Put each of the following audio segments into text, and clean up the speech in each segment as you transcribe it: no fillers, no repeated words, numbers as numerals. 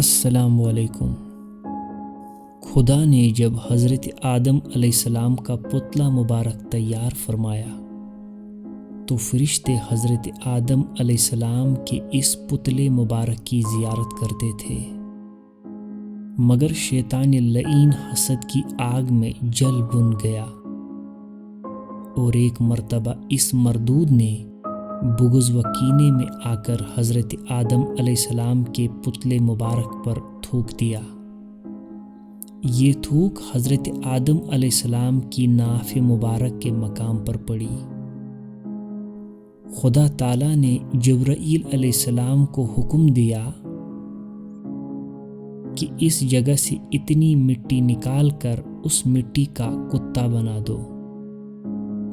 السلام علیکم۔ خدا نے جب حضرت آدم علیہ السلام کا پتلا مبارک تیار فرمایا تو فرشتے حضرت آدم علیہ السلام کے اس پتلے مبارک کی زیارت کرتے تھے، مگر شیطان لعین حسد کی آگ میں جل بھن گیا اور ایک مرتبہ اس مردود نے بغض و کینے میں آ کر حضرت آدم علیہ السلام کے پتلے مبارک پر تھوک دیا۔ یہ تھوک حضرت آدم علیہ السلام کی ناف مبارک کے مقام پر پڑی۔ خدا تعالیٰ نے جبرائیل علیہ السلام کو حکم دیا کہ اس جگہ سے اتنی مٹی نکال کر اس مٹی کا کتا بنا دو۔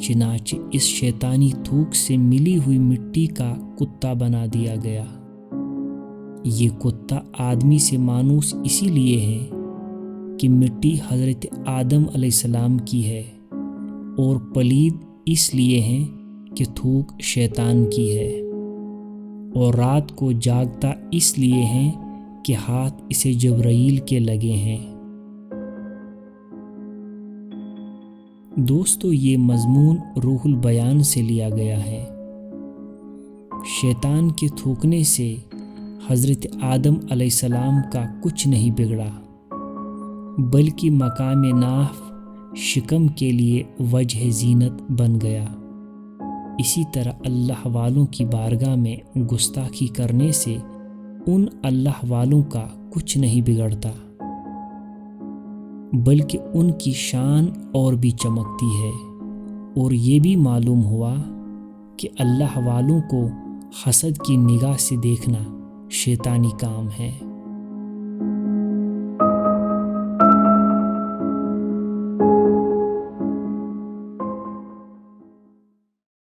چنانچہ اس شیطانی تھوک سے ملی ہوئی مٹی کا کتا بنا دیا گیا۔ یہ کتا آدمی سے مانوس اسی لیے ہے کہ مٹی حضرت آدم علیہ السلام کی ہے، اور پلید اس لیے ہے کہ تھوک شیطان کی ہے، اور رات کو جاگتا اس لیے ہے کہ ہاتھ اسے جبرائیل کے لگے ہیں۔ دوستو، یہ مضمون روح البیان سے لیا گیا ہے۔ شیطان کے تھوکنے سے حضرت آدم علیہ السلام کا کچھ نہیں بگڑا، بلکہ مقام ناف شکم کے لیے وجہ زینت بن گیا۔ اسی طرح اللہ والوں کی بارگاہ میں گستاخی کرنے سے ان اللہ والوں کا کچھ نہیں بگڑتا، بلکہ ان کی شان اور بھی چمکتی ہے، اور یہ بھی معلوم ہوا کہ اللہ والوں کو حسد کی نگاہ سے دیکھنا شیطانی کام ہے۔